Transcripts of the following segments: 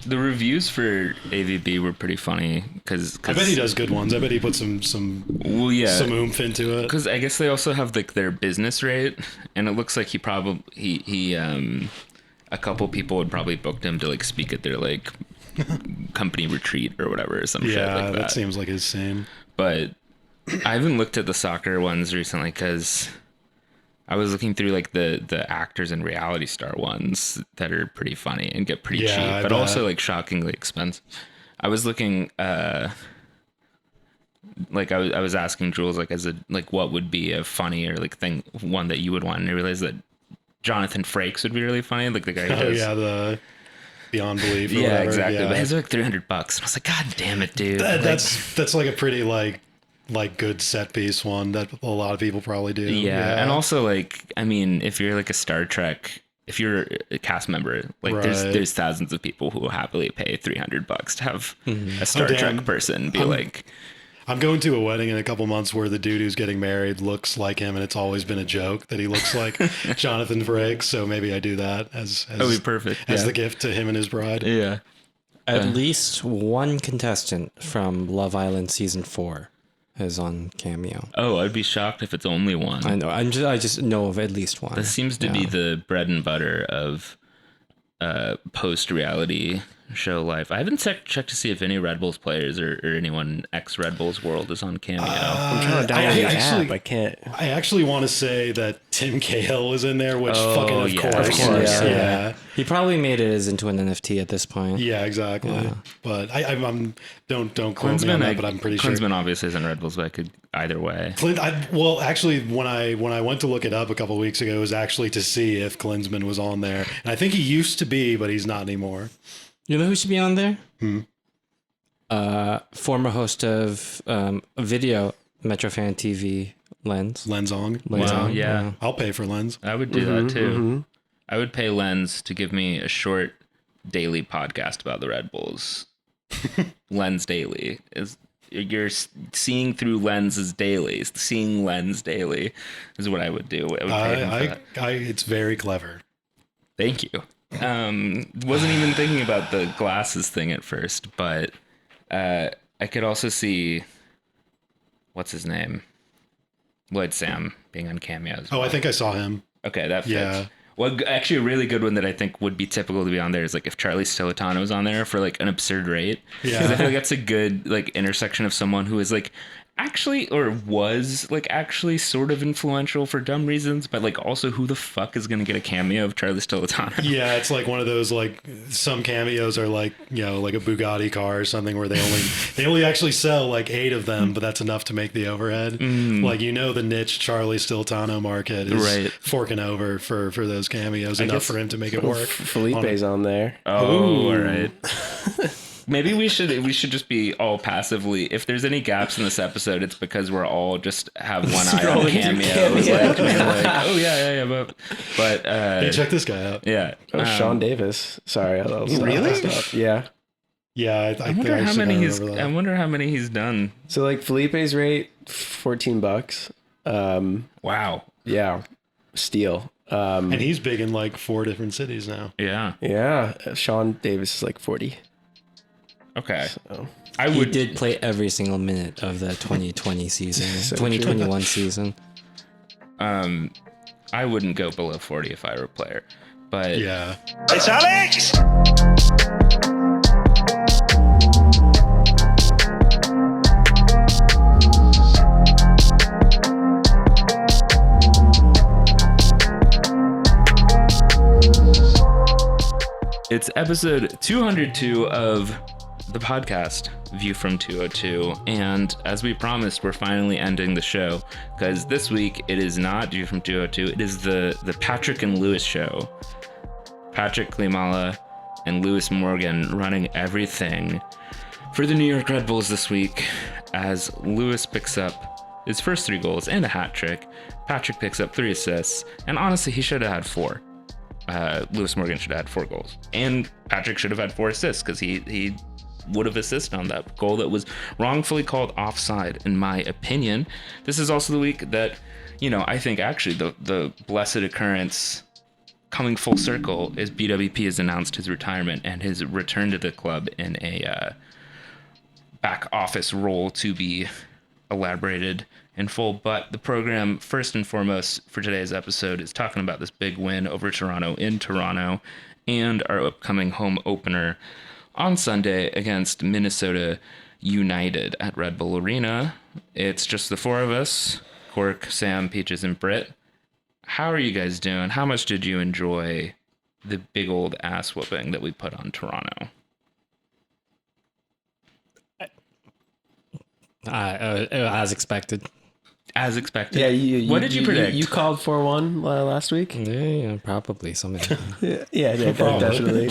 The reviews for AVB were pretty funny because I bet he does good ones. I bet he put some oomph into it. Because I guess they also have like their business rate, and it looks like he a couple people had probably booked him to like speak at their like company retreat or whatever, or some shit like that. Yeah, that seems like his same. But I haven't looked at the soccer ones recently because I was looking through like the actors and reality star ones that are pretty funny and get pretty cheap, but also like shockingly expensive. I was looking, like I was asking Jules like what would be a funny or like one that you would want, and I realized that Jonathan Frakes would be really funny, like the guy who does. The Beyond Belief. Or yeah, whatever. Exactly. Yeah. But his like $300, and I was like, God damn it, dude. That's like a pretty like good set piece one that a lot of people probably do. Yeah, and also like I mean, if you're like a Star Trek, if you're a cast member, like there's thousands of people who will happily pay $300 to have a Star Trek person be like. I'm going to a wedding in a couple months where the dude who's getting married looks like him, and it's always been a joke that he looks like Jonathan Frakes. So maybe I do that as that would be perfect as the gift to him and his bride. Yeah. At least one contestant from Love Island season 4 is on Cameo. Oh, I'd be shocked if it's only one. I know. I just know of at least one. This seems to be the bread and butter of post-reality show life. I haven't checked to see if any Red Bulls players or anyone ex-Red Bulls world is on Cameo. I'm trying to download the app. I can't. I actually want to say that Tim Cahill was in there, which of course. Yeah. He probably made it into an NFT at this point. Yeah, exactly. Yeah. But I'm don't quote me on that, but I'm pretty sure. Klinsman obviously is in Red Bulls, but I could either way. Well, actually, when I went to look it up a couple of weeks ago, it was actually to see if Klinsman was on there, and I think he used to be, but he's not anymore. You know who should be on there? Former host of a video, Metrofan TV, Lens. Lenzong. Wow, yeah. I'll pay for Lens. I would do that too. Mm-hmm. I would pay Lens to give me a short daily podcast about the Red Bulls. Lens Daily. You're seeing through lenses daily. Seeing Lens daily is what I would do. I would pay him for that. It's very clever. Thank you. Wasn't even thinking about the glasses thing at first, but I could also see what's his name, Lloyd Sam being on cameos. I think I saw him. Okay, that fits. Yeah. Well, actually, a really good one that I think would be typical to be on there is like if Charlie Stillitano was on there for like an absurd rate. Yeah, because I feel like that's a good like intersection of someone who is like actually or was like actually sort of influential for dumb reasons, but like also who the fuck is gonna get a cameo of Charlie Stillitano? Yeah, it's like one of those like some cameos are like, you know, like a Bugatti car or something where they only actually sell like 8 of them, but that's enough to make the overhead. Like, you know, the niche Charlie Stillitano market is forking over for those cameos enough for him to make it work. Felipe's on there. Oh, all right. Maybe we should just be all passively. If there's any gaps in this episode, it's because we're all just have one eye on cameos. Like, oh yeah. But hey, check this guy out. Yeah. Sean Davis. Sorry, really? Yeah. Yeah. I wonder how many he's done. So like Felipe's rate, $14. Wow. Yeah. Steal. And he's big in like 4 different cities now. Yeah. Yeah. Sean Davis is like 40. Okay. So. He did play every single minute of the 2020 season, 2021 season. I wouldn't go below 40 if I were a player, but yeah. It's Alex. It's episode 202 of the podcast View from 202, and as we promised, we're finally ending the show because this week it is not View from 202, it is the Patrick and Lewis show. Patrick Klimala and Lewis Morgan running everything for the New York Red Bulls this week as Lewis picks up his first 3 goals and a hat trick. Patrick picks up 3 assists, and honestly he should have had 4. Lewis Morgan should have had 4 goals, and Patrick should have had 4 assists because he would have assisted on that goal that was wrongfully called offside, in my opinion. This is also the week that, you know, I think actually the blessed occurrence coming full circle is BWP has announced his retirement and his return to the club in a back office role to be elaborated in full. But the program, first and foremost for today's episode, is talking about this big win over Toronto in Toronto and our upcoming home opener on Sunday against Minnesota United at Red Bull Arena. It's just the four of us, Cork, Sam, Peaches, and Brit. How are you guys doing? How much did you enjoy the big old ass whooping that we put on Toronto? As expected. As expected. Yeah. What did you predict? You called 4-1 last week. Yeah, probably something. Yeah, definitely.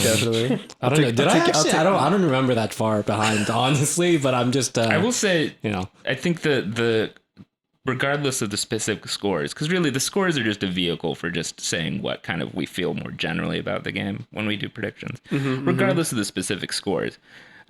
I don't know. Did I actually? I don't remember that far behind, honestly. But I'm just. I will say, you know, I think the regardless of the specific scores, because really the scores are just a vehicle for just saying what kind of we feel more generally about the game when we do predictions. Regardless of the specific scores,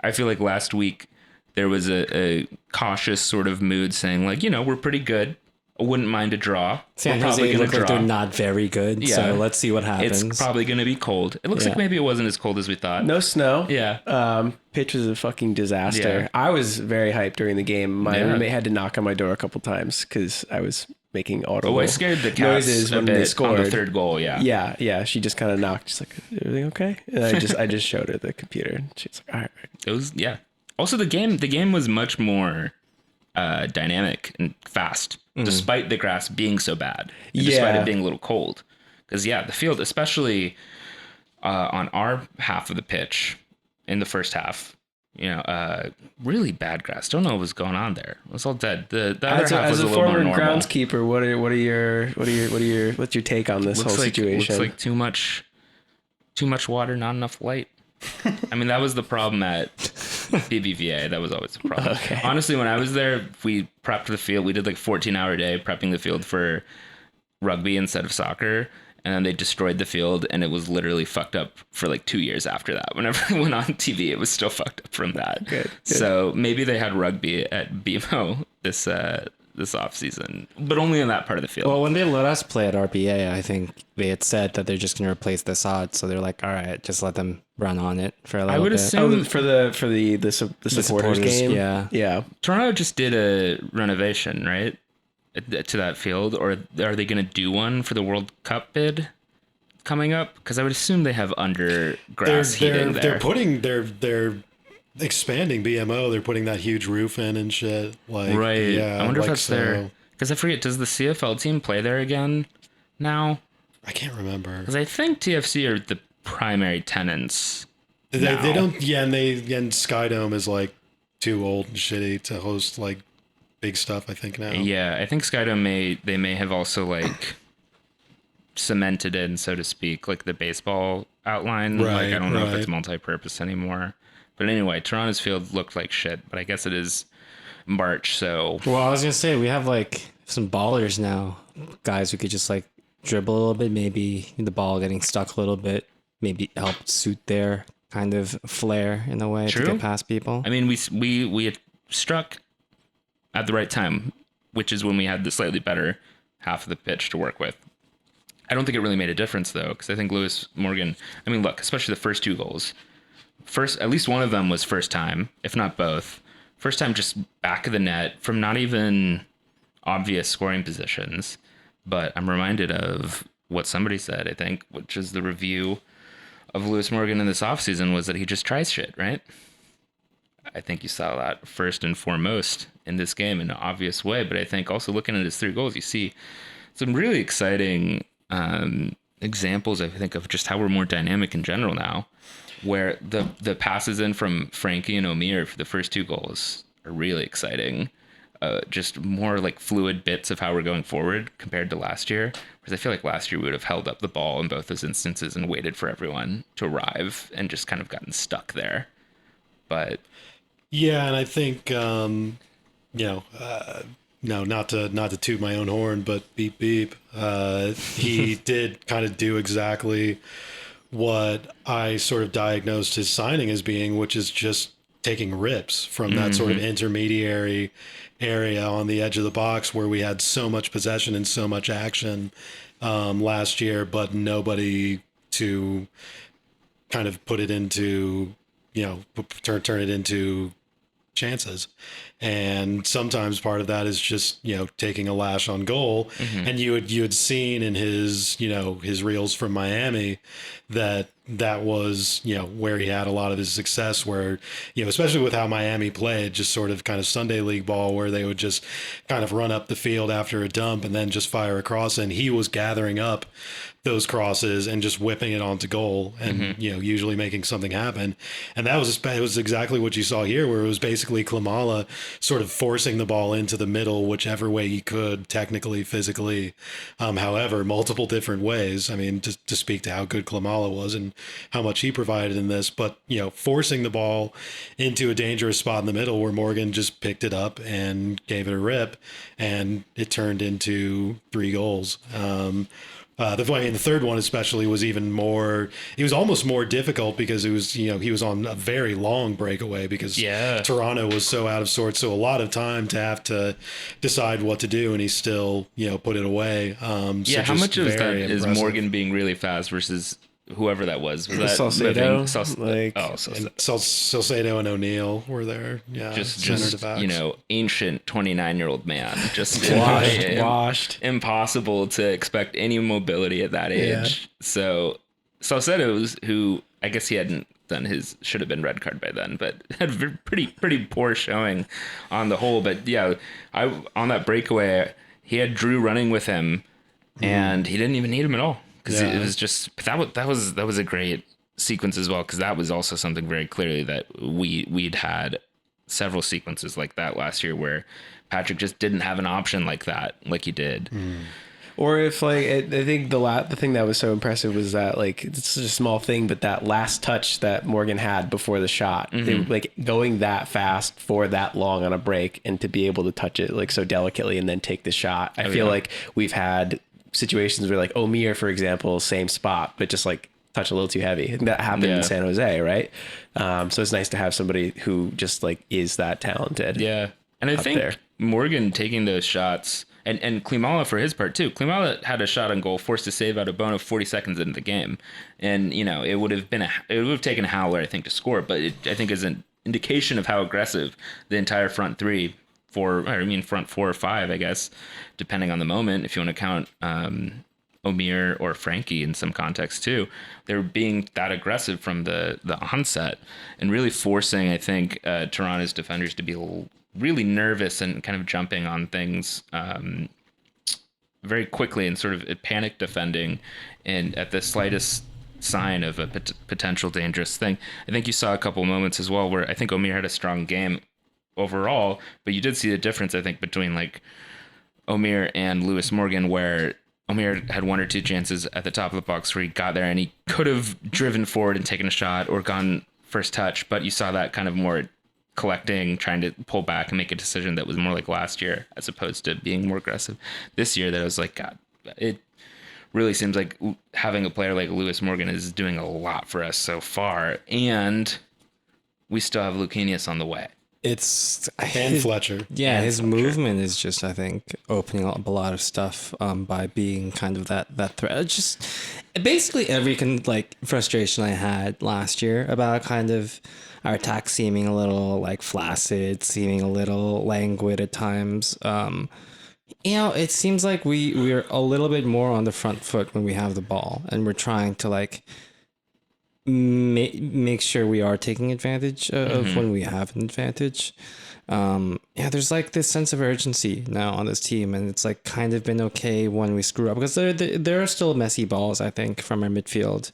I feel like last week there was a cautious sort of mood saying like, we're pretty good. I wouldn't mind a draw. San We're probably Jose gonna look like draw. they're not very good. Yeah. So let's see what happens. It's probably going to be cold. It looks like maybe it wasn't as cold as we thought. No snow. Yeah. Pitch was a fucking disaster. Yeah. I was very hyped during the game. My Yeah. roommate had to knock on my door a couple times because I was making audible I scared the cats noises a when bit they scored. on the third goal. Yeah. Yeah. She just kind of knocked. She's like, "Everything okay?" And I just showed her the computer, and she's like, "All right." It was, yeah. Also, the game was much more dynamic and fast, despite the grass being so bad, and despite it being a little cold. Because the field, especially on our half of the pitch in the first half, really bad grass. Don't know what was going on there. It was all dead. The other half was as a a little more former normal. groundskeeper, what's your take on this whole situation? Looks like too much water, not enough light. I mean, that was the problem at BBVA. That was always the problem. Okay. Honestly, when I was there, we prepped the field. We did like 14-hour day prepping the field for rugby instead of soccer. And then they destroyed the field, and it was literally fucked up for like 2 years after that. Whenever it went on TV, it was still fucked up from that. Good. So maybe they had rugby at BMO this off season, but only in that part of the field. Well, when they let us play at RBA, I think they had said that they're just going to replace the sod. So they're like, all right, just let them run on it for a little bit. I would assume for the supporters game. Yeah. Toronto just did a renovation, right, to that field, or are they going to do one for the World Cup bid coming up? Because I would assume they have undergrass heating there. They're expanding BMO. They're putting that huge roof in and shit. Like, right. Yeah, I wonder if like that's there. Because I forget, does the CFL team play there again now? I can't remember. Because I think TFC are the primary tenants. They don't. Yeah, and Skydome is like too old and shitty to host like big stuff. I think now. Yeah, I think Skydome may have also like cemented in, so to speak, like the baseball outline. Right, like I don't know if right. it's multi-purpose anymore. But anyway, Toronto's field looked like shit. But I guess it is March, so Well, I was going to say, we have like some ballers now. Guys who could just like dribble a little bit, maybe the ball getting stuck a little bit, maybe help suit their kind of flair in a way True. to get past people. I mean, we had struck at the right time, which is when we had the slightly better half of the pitch to work with. I don't think it really made a difference though, because I think Lewis Morgan. I mean, look, especially the first two goals. At least one of them was first time, if not both. First time just back of the net from not even obvious scoring positions. But I'm reminded of what somebody said, I think, which is the review of Lewis Morgan in this offseason was that he just tries shit, right? I think you saw that first and foremost in this game in an obvious way. But I think also looking at his 3 goals, you see some really exciting examples, I think, of just how we're more dynamic in general now, where the passes in from Frankie and Omir for the first 2 goals are really exciting. Just more like fluid bits of how we're going forward compared to last year. Because I feel like last year we would have held up the ball in both those instances and waited for everyone to arrive and just kind of gotten stuck there. But yeah, and I think no, not to toot my own horn, but beep beep. He did kind of do exactly what I sort of diagnosed his signing as being, which is just taking rips from that sort of intermediary area on the edge of the box where we had so much possession and so much action. last year, but nobody to kind of put it into, turn it into chances. And sometimes part of that is just, taking a lash on goal. And you had seen in his, his reels from Miami that was, where he had a lot of his success, where, especially with how Miami played, just sort of kind of Sunday league ball, where they would just kind of run up the field after a dump and then just fire a cross. And he was gathering up those crosses and just whipping it onto goal and, usually making something happen. And it was exactly what you saw here, where it was basically Klimala sort of forcing the ball into the middle, whichever way he could, technically, physically, however, multiple different ways. I mean, to speak to how good Klimala was and how much he provided in this, but, forcing the ball into a dangerous spot in the middle where Morgan just picked it up and gave it a rip, and it turned into 3 goals. The third one especially was even more, it was almost more difficult because it was, he was on a very long breakaway because Toronto was so out of sorts. So a lot of time to have to decide what to do, and he still, put it away. How much of that is Morgan being really fast versus whoever that was? Was that Salcedo? Salcedo and O'Neill were there. Yeah, just ancient 29-year-old man, just washed. Impossible to expect any mobility at that age. Yeah. So Salcedo's, who I guess he hadn't done should have been red card by then, but had a pretty poor showing on the whole. But yeah, on that breakaway, he had Drew running with him, and he didn't even need him at all. Because it was just that was a great sequence as well. Because that was also something very clearly that we'd had several sequences like that last year where Patrick just didn't have an option like that, like he did. Or if I think the thing that was so impressive was that it's such a small thing, but that last touch that Morgan had before the shot, they, going that fast for that long on a break, and to be able to touch it so delicately and then take the shot. I feel like we've had situations where Omir, for example, same spot, but just touch a little too heavy. That happened in San Jose, right? So it's nice to have somebody who just is that talented. Yeah. And I think Morgan taking those shots, and Klimala for his part too. Klimala had a shot on goal, forced to save out of Bono 40 seconds into the game. And, it would have taken a howler, I think, to score, but I think is an indication of how aggressive the entire front front 4 or 5, I guess, depending on the moment, if you want to count Omir or Frankie in some context too. They're being that aggressive from the onset and really forcing, I think, Toronto's defenders to be really nervous and kind of jumping on things very quickly and sort of panic defending, and at the slightest sign of a potential dangerous thing. I think you saw a couple moments as well where I think Omir had a strong game overall, but you did see the difference, I think, between Omir and Lewis Morgan, where Omir had 1 or 2 chances at the top of the box where he got there and he could have driven forward and taken a shot or gone first touch, but you saw that kind of more collecting, trying to pull back and make a decision that was more like last year as opposed to being more aggressive this year. That I was God, it really seems like having a player like Lewis Morgan is doing a lot for us so far, and we still have Lucanius on the way. And Fletcher. Yeah, and his Fletcher. movement is just, I think, opening up a lot of stuff by being kind of that threat. Just basically every frustration I had last year about kind of our attack seeming a little flaccid, seeming a little languid at times. It seems like we're a little bit more on the front foot when we have the ball, and we're trying to make sure we are taking advantage of when we have an advantage. There's this sense of urgency now on this team, and it's kind of been okay when we screw up, because there are still messy balls, I think, from our midfield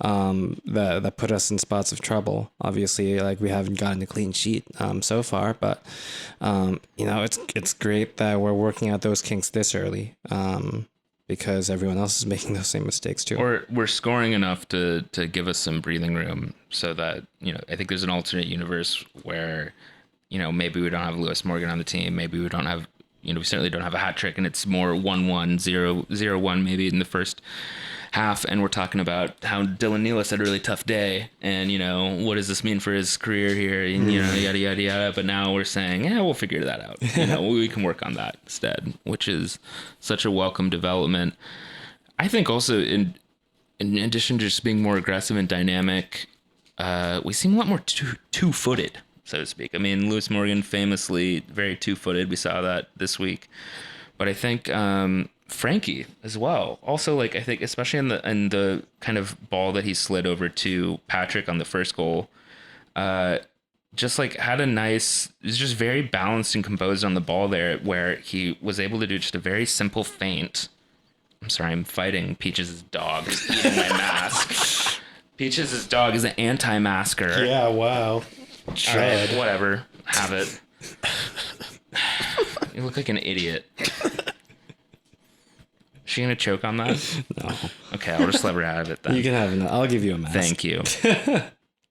that put us in spots of trouble. Obviously, we haven't gotten a clean sheet so far, but it's great that we're working out those kinks this early. Because everyone else is making those same mistakes too. Or we're scoring enough to give us some breathing room, so that, I think there's an alternate universe where, maybe we don't have Lewis Morgan on the team. Maybe we don't have, we certainly don't have a hat trick, and it's more 1-1, 0-0-1 maybe in the first half. And we're talking about how Dylan Nealis had a really tough day, and, what does this mean for his career here? And, yada, yada, yada. But now we're saying, we'll figure that out. We can work on that instead, which is such a welcome development. I think also in addition to just being more aggressive and dynamic, we seem a lot more two-footed, so to speak. I mean, Lewis Morgan famously very two-footed. We saw that this week. But I think Frankie as well. Also, like, I think especially in the kind of ball that he slid over to Patrick on the first goal, just like had a nice, was just very balanced and composed on the ball there, where he was able to do just a very simple feint. I'm sorry, I'm fighting Peaches' dog eating my mask. Peaches' dog is an anti-masker. Yeah, wow. All right, whatever. Have it. You look like an idiot. Is she gonna choke on that? No. Okay, I'll just let her have it then. You can have it. I'll give you a mask. Thank you.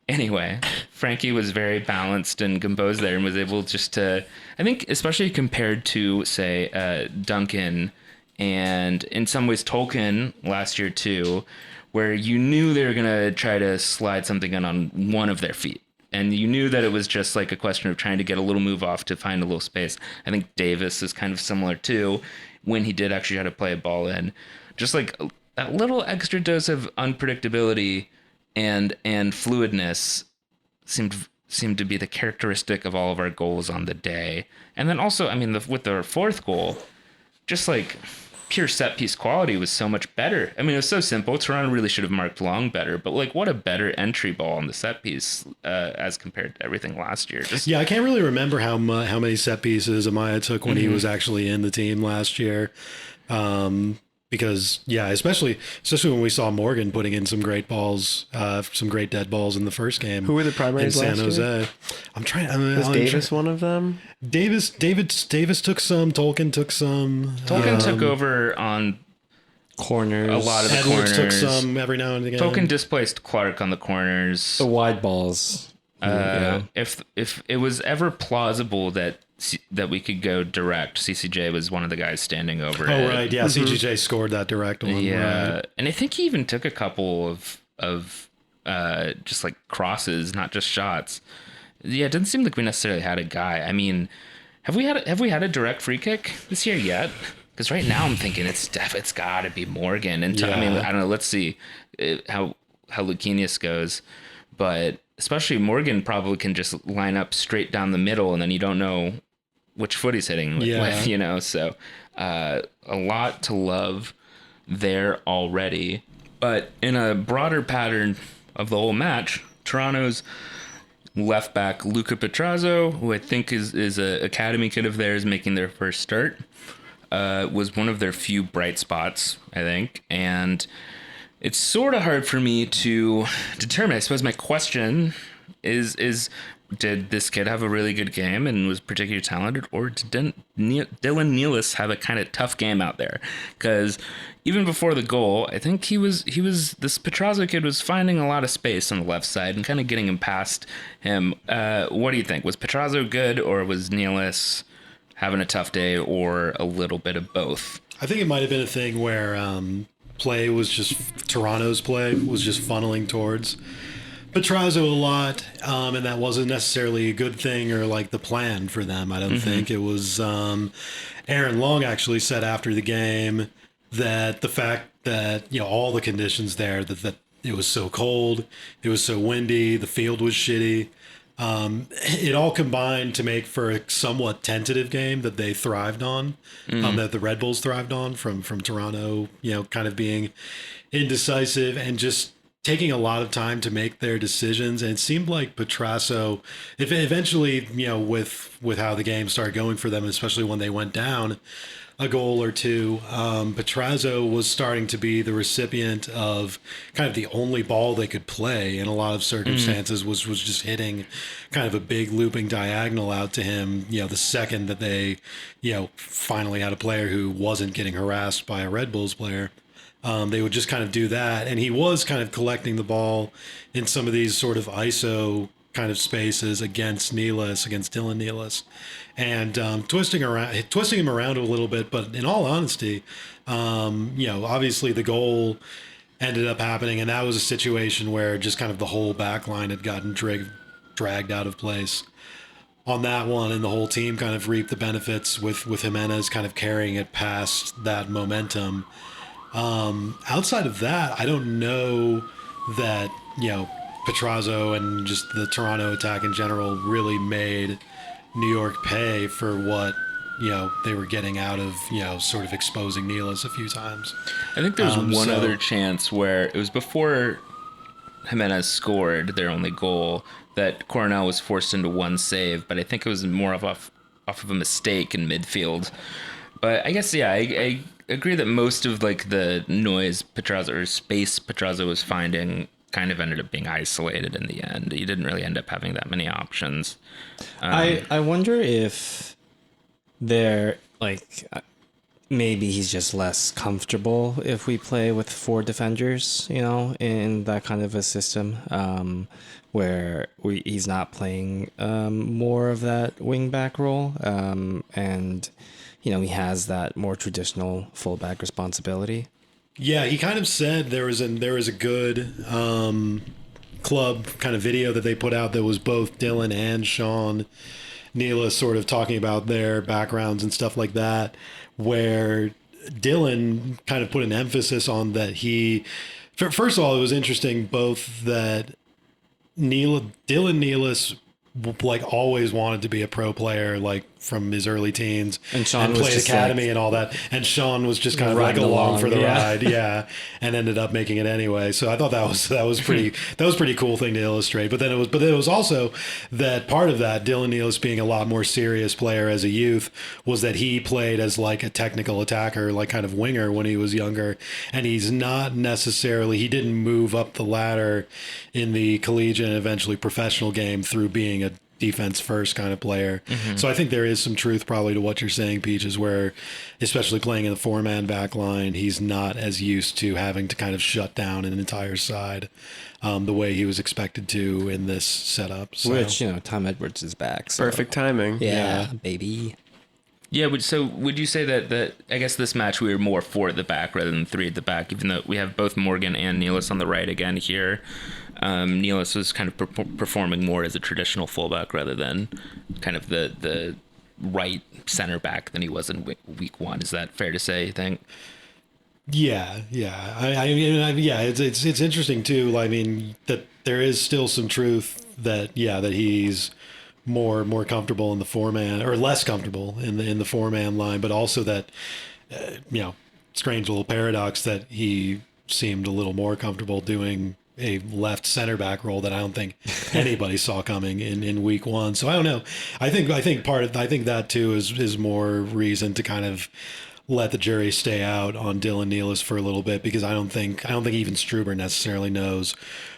Anyway, Frankie was very balanced and composed there and was able just to, I think, especially compared to, say, Duncan and in some ways Tolkien last year too, where you knew they were going to try to slide something in on one of their feet. And you knew that it was just like a question of trying to get a little move off to find a little space. I think Davis is kind of similar too, when he did actually try to play a ball in. Just like that little extra dose of unpredictability and fluidness seemed to be the characteristic of all of our goals on the day. And then also, I mean, with our fourth goal, just like pure set piece quality was so much better. I mean, it was so simple. Toronto really should have marked long better, but like what a better entry ball on the set piece as compared to everything last year. Yeah, I can't really remember how many set pieces Amaya took when he was actually in the team last year. Because yeah, especially when we saw Morgan putting in some great balls, some great dead balls in the first game. Who were the primaries in San last Jose? year? Was Davis one of them? Davis took some. Tolkien took some. Tolkien took over on corners. A lot of the Edwards corners. took some every now and again. Tolkien displaced Clark on the corners. The wide balls. Yeah. If it was ever plausible that we could go direct, CCJ was one of the guys standing over it. Oh right, yeah, CCJ scored that direct one. Yeah, right. and I think he even took a couple of just like crosses, not just shots. Yeah, it didn't seem like we necessarily had a guy. I mean, have we had a direct free kick this year yet? Because right now I'm thinking it's got to be Morgan. And I mean, I don't know. Let's see how Lucanius goes, but especially Morgan probably can just line up straight down the middle, and then you don't know which foot he's hitting with, you know. So a lot to love there already. But in a broader pattern of the whole match, Toronto's left back Luca Petrazzo, who I think is a academy kid of theirs making their first start, was one of their few bright spots, I think. And it's sort of hard for me to determine. I suppose my question is did this kid have a really good game and was particularly talented, or did Dylan Nealis have a kind of tough game out there? Because even before the goal, I think this Petrazzo kid was finding a lot of space on the left side and kind of getting him past him. What do you think? Was Petrazzo good, or was Nealis having a tough day, or a little bit of both? I think it might have been a thing where Toronto's play was just funneling towards Petrazzo a lot, and that wasn't necessarily a good thing or like the plan for them. I don't think it was. Aaron Long actually said after the game that the fact that all the conditions there, that it was so cold, it was so windy, the field was shitty. It all combined to make for a somewhat tentative game that they thrived on, that the Red Bulls thrived on from Toronto, kind of being indecisive and just taking a lot of time to make their decisions. And it seemed like Petrazzo, if eventually, with how the game started going for them, especially when they went down a goal or two, Petrazzo was starting to be the recipient of kind of the only ball they could play in a lot of circumstances, was just hitting kind of a big looping diagonal out to him, the second that they, finally had a player who wasn't getting harassed by a Red Bulls player. They would just kind of do that. And he was kind of collecting the ball in some of these sort of ISO kind of spaces against Dylan Nealis, and twisting him around a little bit. But in all honesty, obviously the goal ended up happening, and that was a situation where just kind of the whole back line had gotten dragged out of place on that one, and the whole team kind of reaped the benefits with Jimenez kind of carrying it past that momentum. Outside of that, I don't know that, Petrazo and just the Toronto attack in general really made New York pay for what, they were getting out of, sort of exposing Nealis a few times. I think there's one other chance where it was before Jimenez scored their only goal that Coronel was forced into one save, but I think it was more off of a mistake in midfield. But I guess, yeah, I agree that most of like the noise Petrazo or space Petrazo was finding kind of ended up being isolated in the end. He didn't really end up having that many options. I wonder if they're like maybe he's just less comfortable if we play with 4 defenders, in that kind of a system, where he's not playing more of that wing back role, and he has that more traditional fullback responsibility. Yeah, he kind of said there was a good club kind of video that they put out that was both Dylan and Sean Nealis sort of talking about their backgrounds and stuff like that, where Dylan kind of put an emphasis on that first of all, it was interesting both that Dylan Nealis like always wanted to be a pro player, like from his early teens, and Sean and was played just academy and all that. And Sean was just kind of like along for the ride, and ended up making it anyway. So I thought that was pretty cool thing to illustrate. But then it was also that part of that Dylan Nealis being a lot more serious player as a youth was that he played as like a technical attacker, like kind of winger when he was younger, and he's not necessarily, he didn't move up the ladder in the collegiate and eventually professional game through being a defense first kind of player. Mm-hmm. So I think there is some truth probably to what you're saying, Peaches, where especially playing in the 4-man back line, he's not as used to having to kind of shut down an entire side the way he was expected to in this setup. So. Which, Tom Edwards is back. So. Perfect timing. Yeah, baby. Yeah, so would you say that I guess this match we were more 4 at the back rather than 3 at the back, even though we have both Morgan and Nealis on the right again here. Nealis was kind of performing more as a traditional fullback rather than kind of the right center back than he was in week 1. Is that fair to say, you think? Yeah. It's interesting too. I mean, that there is still some truth that he's more comfortable in the 4-man, or less comfortable in the 4-man line, but also that strange little paradox that he seemed a little more comfortable doing a left center back role that I don't think anybody saw coming in week 1. So I don't know. I think that too is more reason to kind of let the jury stay out on Dylan Nealis for a little bit, because I don't think even Struber necessarily knows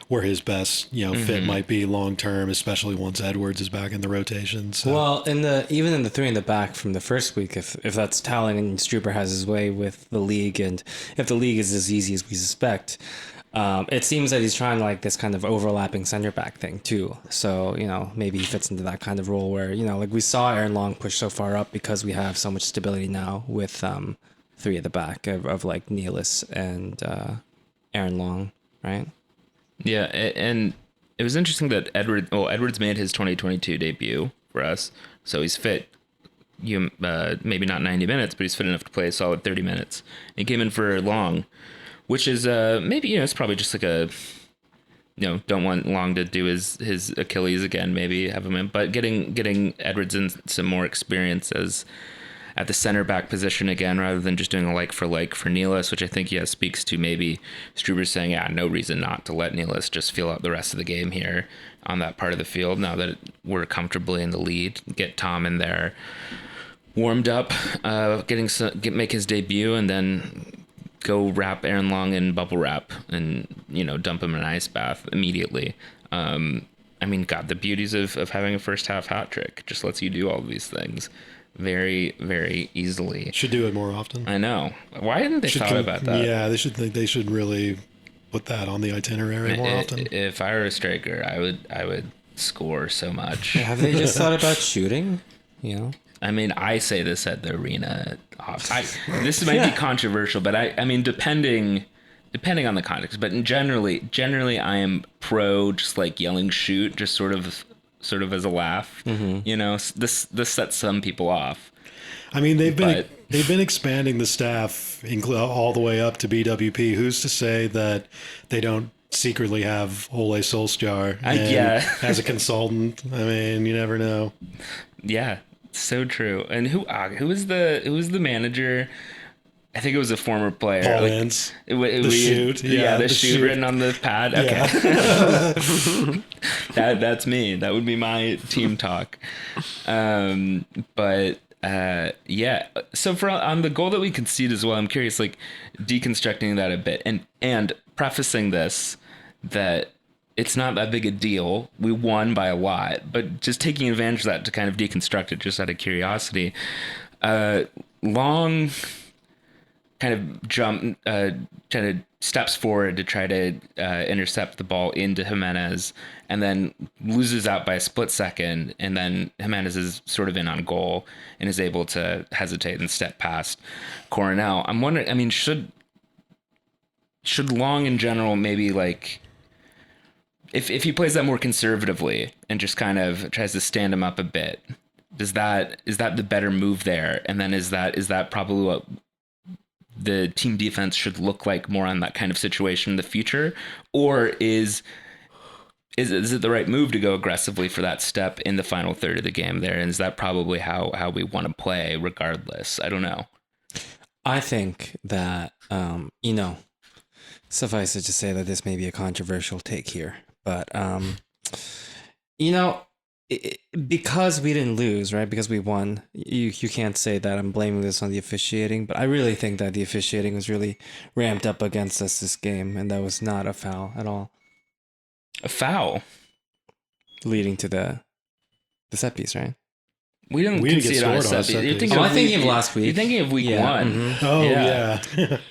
where his best fit might be long term, especially once Edwards is back in the rotation. So. Well, even in the 3 in the back from the first week, if that's talent and Struber has his way with the league, and if the league is as easy as we suspect, it seems that he's trying like this kind of overlapping center back thing too. So, maybe he fits into that kind of role where, like we saw Aaron Long push so far up because we have so much stability now with 3 at the back of like Nealis and Aaron Long, right? Yeah, and it was interesting that Edwards made his 2022 debut for us, so he's fit. Maybe not 90 minutes, but he's fit enough to play a solid 30 minutes. He came in for Long, which is maybe it's probably just like a don't want Long to do his Achilles again. Maybe have him in, but getting Edwards in some more experience as at the center back position again, rather than just doing a like for Nealis, which I think speaks to maybe Struber saying, no reason not to let Nealis just feel out the rest of the game here on that part of the field. Now that we're comfortably in the lead, get Tom in there warmed up, make his debut, and then go wrap Aaron Long in bubble wrap and dump him in an ice bath immediately. God, the beauties of having a first half hat trick just lets you do all of these things very, very easily. Should do it more often. I know. Why hadn't they thought about that? Yeah, they should really put that on the itinerary more often. If I were a striker, I would score so much. Have they just thought about shooting? I say this at the arena. This might be controversial, but I mean, depending on the context, but generally, I am pro just like yelling shoot, just sort of as a laugh. Mm-hmm. This sets some people off. I mean, they've been they've been expanding the staff all the way up to BWP. Who's to say that they don't secretly have Ole Solskjaer as a consultant? I mean, you never know. Yeah, so true. And who was the manager? I think it was a former player. Paul Ince. The shoot. Yeah, the shoot written on the pad. Okay. Yeah. That's me. That would be my team talk. But yeah. So on the goal that we conceded as well, I'm curious, like deconstructing that a bit and prefacing this that it's not that big a deal. We won by a lot, but just taking advantage of that to kind of deconstruct it just out of curiosity. Long kind of jump, kind of steps forward to try to intercept the ball into Jimenez, and then loses out by a split second, and then Jimenez is sort of in on goal and is able to hesitate and step past Coronel. I'm wondering, I mean, should Long in general maybe like if he plays that more conservatively and just kind of tries to stand him up a bit, is that the better move there? And then is that probably what the team defense should look like more on that kind of situation in the future? Or is it the right move to go aggressively for that step in the final third of the game there? And is that probably how we want to play regardless? I don't know. I think that, suffice it to say that this may be a controversial take here, but, because we didn't lose, right? Because we won, you can't say that I'm blaming this on the officiating, but I really think that the officiating was really ramped up against us this game, and that was not a foul at all. A foul? Leading to the set piece, right? We didn't concede on a set piece. You're thinking of last week. You're thinking of week one. Mm-hmm. Oh, yeah.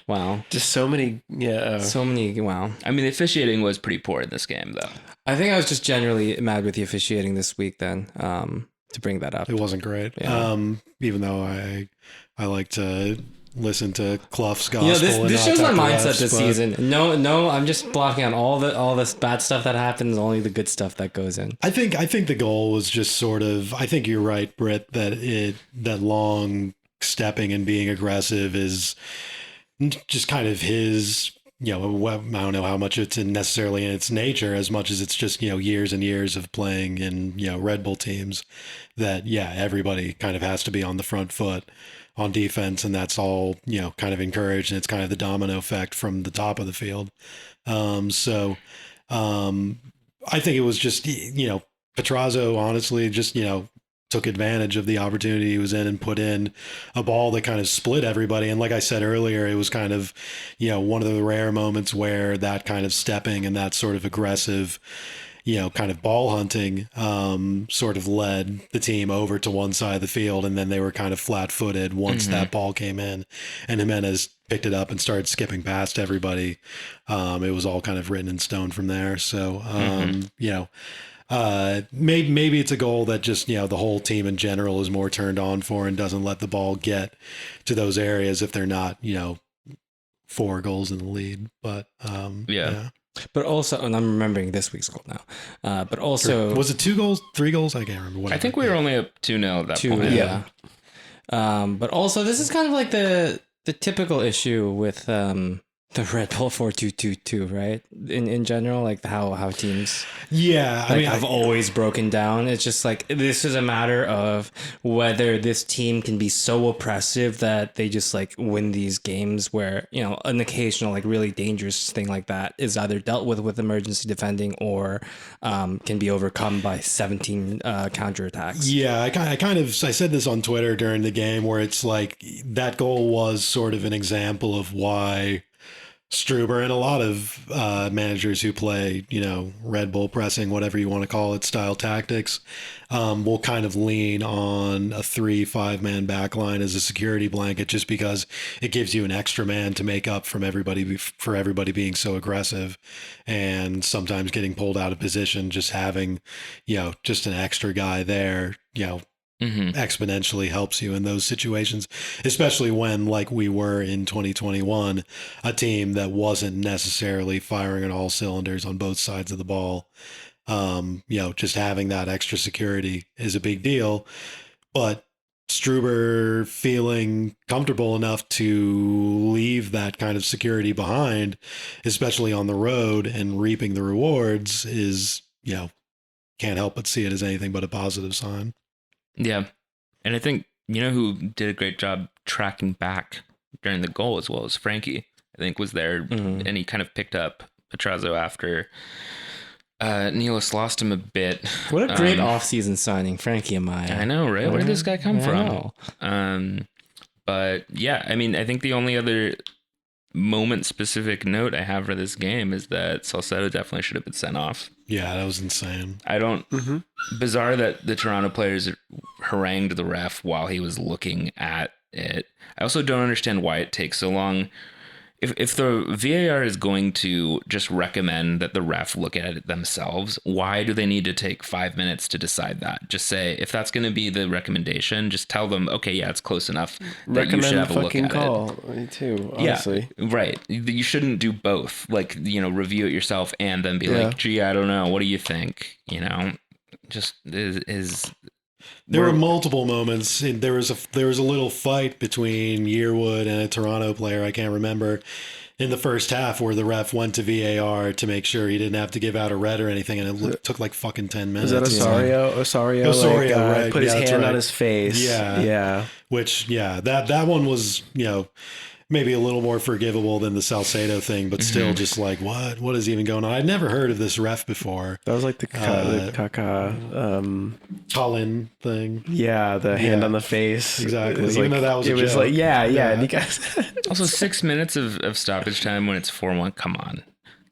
Wow. Just so many, wow. I mean, the officiating was pretty poor in this game, though. I think I was just generally mad with the officiating this week then, to bring that up. It wasn't great. Yeah. Even though I like to listen to Clough's gospel. This shows my mindset this season. No, I'm just blocking out all this bad stuff that happens, only the good stuff that goes in. I think the goal was just sort of, I think you're right, Brit, that Long stepping and being aggressive is just kind of his, I don't know how much it's necessarily in its nature as much as it's just, years and years of playing in, Red Bull teams that, everybody kind of has to be on the front foot on defense, and that's all, kind of encouraged, and it's kind of the domino effect from the top of the field. I think it was just, Petrazo honestly just, took advantage of the opportunity he was in and put in a ball that kind of split everybody. And like I said earlier, it was kind of, one of the rare moments where that kind of stepping and that sort of aggressive, kind of ball hunting sort of led the team over to one side of the field. And then they were kind of flat footed once that ball came in and Jimenez picked it up and started skipping past everybody. It was all kind of written in stone from there. So, maybe it's a goal that just, the whole team in general is more turned on for and doesn't let the ball get to those areas if they're not, 4 goals in the lead. But, yeah. But also, and I'm remembering this week's goal now. But also, was it 2 goals, 3 goals? I can't remember. Whatever. I think we were only up 2-0 at that point. Yeah. But also, this is kind of like the typical issue with the Red Bull 4-2-2-2, right? In general, like how teams have always broken down. It's just like this is a matter of whether this team can be so oppressive that they just like win these games where, an occasional like really dangerous thing like that is either dealt with emergency defending or can be overcome by 17 counterattacks. Yeah, I said this on Twitter during the game where it's like that goal was sort of an example of why Struber and a lot of managers who play, Red Bull pressing, whatever you want to call it, style tactics, will kind of lean on a 3-5 man back line as a security blanket, just because it gives you an extra man to make up for everybody being so aggressive and sometimes getting pulled out of position. Just having, just an extra guy there, exponentially helps you in those situations, especially when, like we were in 2021, a team that wasn't necessarily firing on all cylinders on both sides of the ball. Just having that extra security is a big deal. But Struber feeling comfortable enough to leave that kind of security behind, especially on the road, and reaping the rewards is, can't help but see it as anything but a positive sign. Yeah. And I think, who did a great job tracking back during the goal as well as Frankie, I think was there, and he kind of picked up Petrazo after Nealis lost him a bit. What a great off-season signing, Frankie Amaya. I know, right? Where did this guy come from? But yeah, I mean, I think the only other moment-specific note I have for this game is that Salcedo definitely should have been sent off. Yeah, that was insane. I don't... Bizarre that the Toronto players harangued the ref while he was looking at it. I also don't understand why it takes so long. If the VAR is going to just recommend that the ref look at it themselves, why do they need to take 5 minutes to decide that? Just say, if that's going to be the recommendation, just tell them, okay, yeah, it's close enough that you should have a look at call it. Too, honestly. Yeah, right. You shouldn't do both. Like, review it yourself and then be like, gee, I don't know. What do you think? Just There were multiple moments. There was a little fight between Yearwood and a Toronto player, I can't remember, in the first half where the ref went to VAR to make sure he didn't have to give out a red or anything, and it took like fucking 10 minutes. Was that Osorio? Right. Put his hand on his face. Yeah. Which, that one was, maybe a little more forgivable than the Salcedo thing, but still just like, what is even going on? I'd never heard of this ref before. That was like the Kaka Colin thing. Yeah, the hand on the face. Exactly. Even though that was a joke. Like, and you guys... Also 6 minutes of stoppage time when it's 4-1. Come on.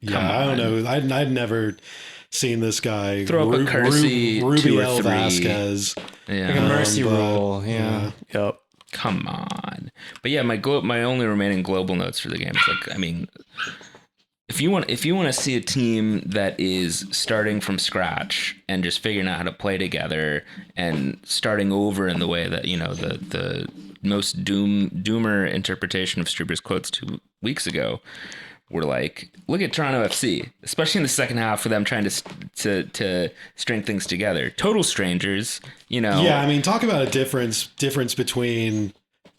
I don't know. I'd never seen this guy throw up a courtesy Rubiel Vasquez. Yeah. Like a mercy rule. Yeah. Yep. Come on. But yeah, my only remaining global notes for the game is like, I mean, if you want to see a team that is starting from scratch and just figuring out how to play together and starting over in the way that, the most doomer interpretation of Struber's quotes 2 weeks ago were like, look at Toronto FC, especially in the second half for them trying to string things together. Total strangers, Yeah, I mean, talk about a difference between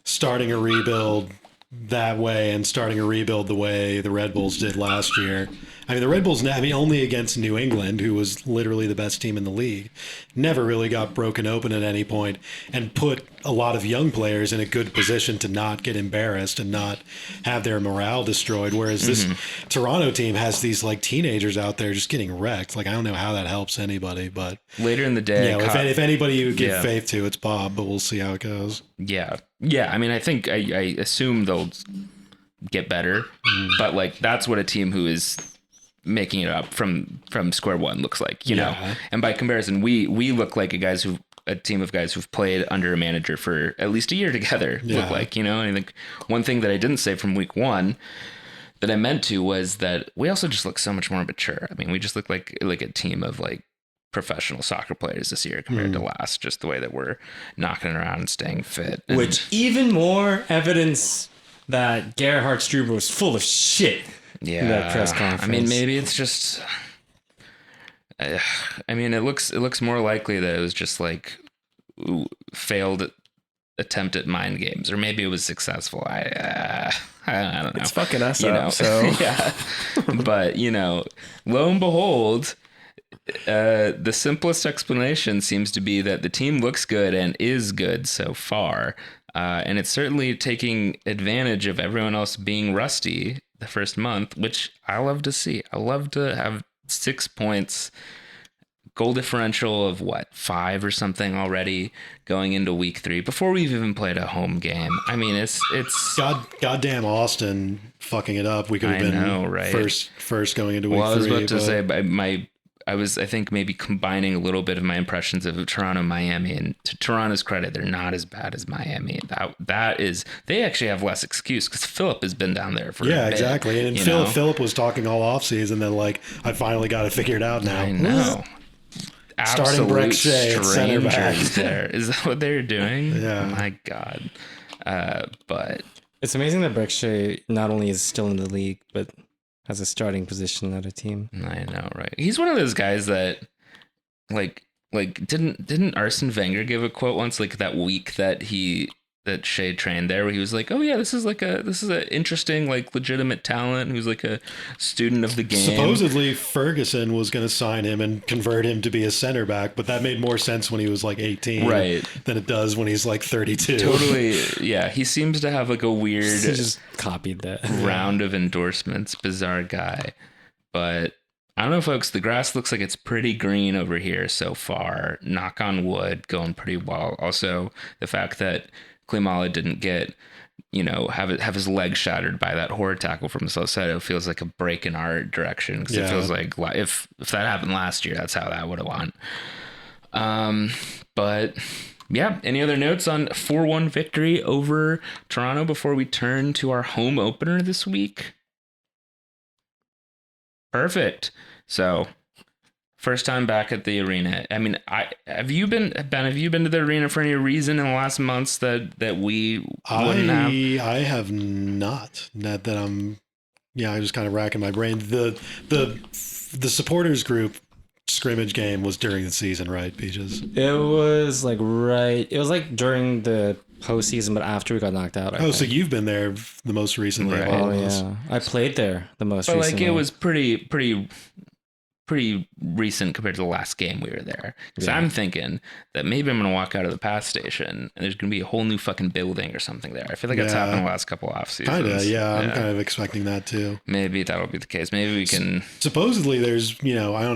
starting a rebuild that way and starting a rebuild the way the Red Bulls did last year. I mean, the Red Bulls, only against New England, who was literally the best team in the league, never really got broken open at any point and put a lot of young players in a good position to not get embarrassed and not have their morale destroyed. Whereas this Toronto team has these like teenagers out there just getting wrecked. Like, I don't know how that helps anybody, but later in the day, if anybody you would give faith to, it's Bob, but we'll see how it goes. Yeah. I mean, I think I assume they'll get better, but like that's what a team who is making it up from square one looks like, know. And by comparison, we look like a team of guys who've played under a manager for at least a year together. Look like, And I think one thing that I didn't say from week one that I meant to was that we also just look so much more mature. I mean, we just look like a team of like professional soccer players this year compared to last, just the way that we're knocking around and staying fit. And which even more evidence that Gerhard Struber was full of shit. Yeah, that press conference. I mean, maybe it's just. I mean, it looks more likely that it was just like failed attempt at mind games, or maybe it was successful. I don't know. It's fucking us up. So yeah, but lo and behold, the simplest explanation seems to be that the team looks good and is good so far, and it's certainly taking advantage of everyone else being rusty the first month, which I love to see. I love to have 6 points, goal differential of 5 or something already going into week 3 before we've even played a home game. I mean, it's goddamn Austin fucking it up. We could have been right? first going into week 3. Well, I was about to say I was, I think, maybe combining a little bit of my impressions of Toronto, Miami, and to Toronto's credit, they're not as bad as Miami. That is, they actually have less excuse because Philip has been down there for a bit, exactly. And Philip was talking all offseason that like, I finally got it figured out now. I know. Starting Breck Shea at center back. There. Is that what they're doing? Yeah. Oh my God. But it's amazing that Breck Shea not only is still in the league, but has a starting position at a team. I know, right? He's one of those guys that, like, like didn't Arsene Wenger give a quote once, like that week that Shea trained there, where he was like, oh yeah, this is an interesting, like, legitimate talent who's like a student of the game. Supposedly Ferguson was going to sign him and convert him to be a center back, but that made more sense when he was like 18 right, than it does when he's like 32. Totally. Yeah, he seems to have like a weird He just copied that round of endorsements. Bizarre guy. But I don't know, folks, the grass looks like it's pretty green over here so far. Knock on wood, going pretty well. Also, the fact that Klimala didn't get, have his leg shattered by that horror tackle from Salcedo feels like a break in our direction, because it feels like if that happened last year, that's how that would have won. But yeah, any other notes on 4-1 victory over Toronto before we turn to our home opener this week? Perfect. So, first time back at the arena. I mean, have you been to the arena for any reason in the last months that we wouldn't have? I have not. Not that I'm just kind of racking my brain. The supporters group scrimmage game was during the season, right, Peaches? It was like during the postseason, but after we got knocked out. So you've been there the most recently. Right. Of all Oh of us. yeah, I played there the most But recently. like, it was pretty recent compared to the last game we were there. Because I'm thinking that maybe I'm going to walk out of the pass station and there's going to be a whole new fucking building or something there. I feel like that's happened the last couple off seasons. Kinda, yeah. I'm kind of expecting that too. Maybe that'll be the case. Maybe we can. Supposedly, there's I don't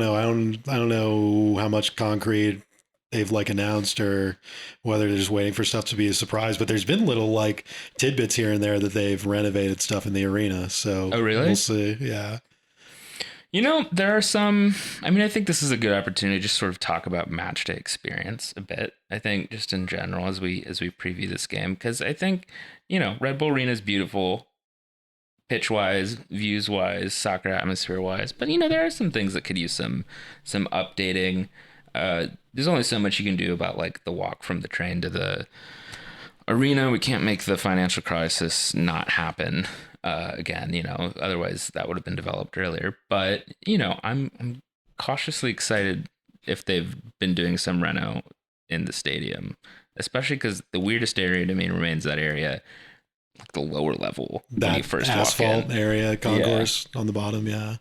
know how much concrete they've like announced or whether they're just waiting for stuff to be a surprise. But there's been little like tidbits here and there that they've renovated stuff in the arena. So Oh, really? We'll see. Yeah. There are some. I mean, I think this is a good opportunity to just sort of talk about match day experience a bit. I think just in general as we preview this game, because I think Red Bull Arena is beautiful, pitch wise, views wise, soccer atmosphere wise. But there are some things that could use some updating. There's only so much you can do about like the walk from the train to the arena. We can't make the financial crisis not happen. Again, otherwise that would have been developed earlier. But, I'm cautiously excited if they've been doing some reno in the stadium, especially because the weirdest area to me remains that area, like the lower level, when you That first asphalt walk in. area concourse on the bottom. Yeah.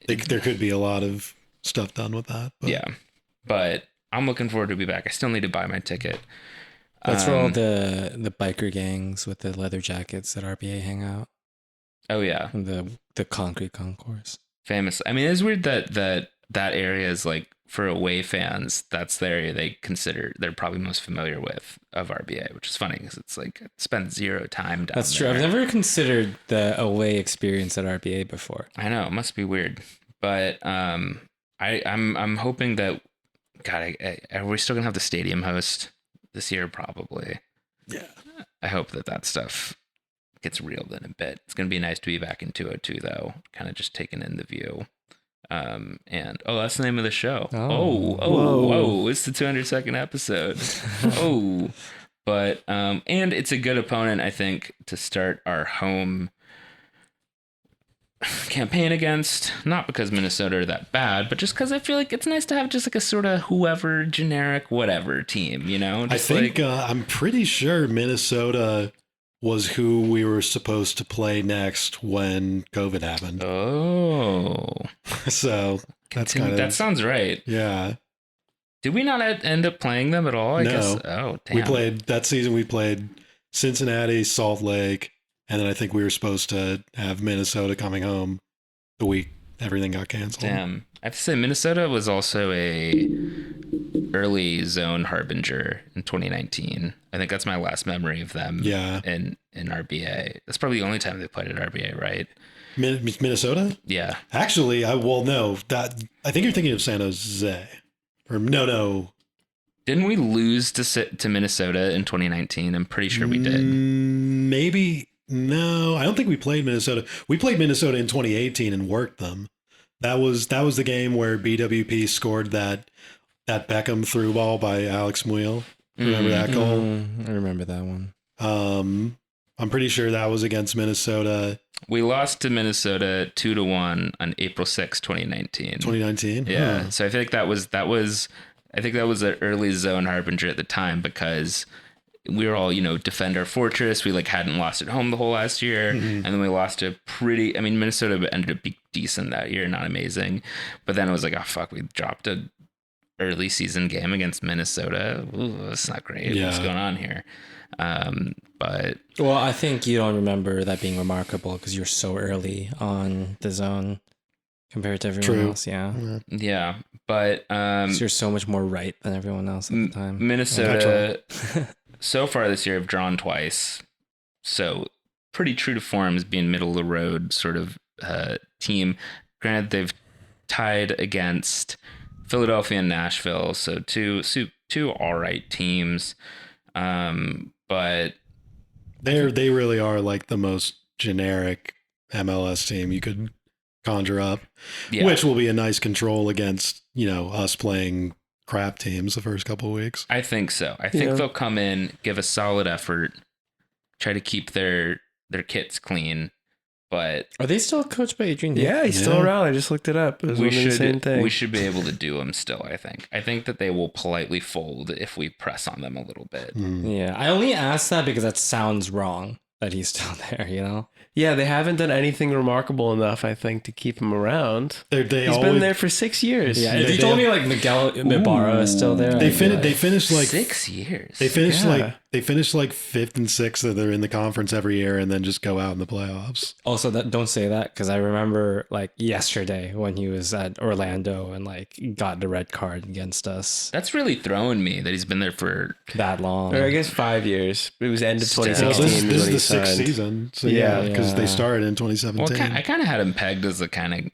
There could be a lot of stuff done with that. But. Yeah. But I'm looking forward to be back. I still need to buy my ticket. That's where all the biker gangs with the leather jackets at RBA hang out. Oh yeah, And the concrete concourse. famous. I mean, it's weird that area is like, for away fans, that's the area they're probably most familiar with of RBA, which is funny because it's like spent zero time down That's true. there. I've never considered the away experience at RBA before. I know, it must be weird, but I'm hoping that, God, are we still gonna have the stadium host this year? Probably. Yeah. I hope that stuff gets reeled in a bit. It's gonna be nice to be back in 202 though, kind of just taking in the view. And that's the name of the show. Whoa, it's the 202nd episode. But and it's a good opponent, I think, to start our home campaign against, not because Minnesota are that bad, but just because I feel like it's nice to have just like a sort of whoever generic whatever team, I think I'm pretty sure Minnesota was who we were supposed to play next when COVID happened. So that's kind of, that sounds right. Yeah. Did we not end up playing them at all? I guess. Oh, damn. We played that season. We played Cincinnati, Salt Lake, and then I think we were supposed to have Minnesota coming home the week everything got canceled. Damn. I have to say, Minnesota was also a early zone harbinger in 2019. I think that's my last memory of them. Yeah. In RBA. That's probably the only time they played at RBA, right? Minnesota? Yeah. Actually, I think you're thinking of San Jose. Or no. Didn't we lose to Minnesota in 2019? I'm pretty sure we did. Maybe. No, I don't think we played Minnesota. We played Minnesota in 2018 and worked them. That was the game where BWP scored that Beckham through ball by Alex Muyl. Remember that goal? I remember that one. I'm pretty sure that was against Minnesota. We lost to Minnesota 2-1 on April 6, 2019. 2019? Yeah. Huh. So I feel like that was I think that was an early zone harbinger at the time because we were all, defend our fortress. We like hadn't lost at home the whole last year. And then we lost to Minnesota ended up being decent that year, not amazing. But then it was like, oh, fuck, we dropped a early season game against Minnesota. Ooh, that's not great. What's going on here? But well, I think you don't remember that being remarkable because you're so early on the zone compared to everyone else. Yeah. But 'cause you're so much more right than everyone else at the time. Minnesota so far this year have drawn twice. So pretty true to form as being middle of the road sort of team. Granted, they've tied against Philadelphia and Nashville, so two all right teams. But they really are like the most generic MLS team you could conjure up, which will be a nice control against, us playing crap teams the first couple of weeks. I think so. I think they'll come in, give a solid effort, try to keep their kits clean. But are they still coached by Adrian? Yeah, he's still around. I just looked it up. It was the same thing. We should be able to do them still, I think. I think that they will politely fold if we press on them a little bit. Yeah, I only asked that because that sounds wrong that he's still there, Yeah, they haven't done anything remarkable enough, I think, to keep him around. He's been there for 6 years. Yeah, if you told me like Miguel Ibarra is still there, they finished like 6 years. They finished like 5th and 6th. So they're in the conference every year, and then just go out in the playoffs. Also, don't say that because I remember like yesterday when he was at Orlando and like got the red card against us. That's really throwing me that he's been there for that long. Or I guess 5 years. It was end of Still. 2016. This is the 6th season. So because they started in 2017. Well, I kind of had him pegged as a kind of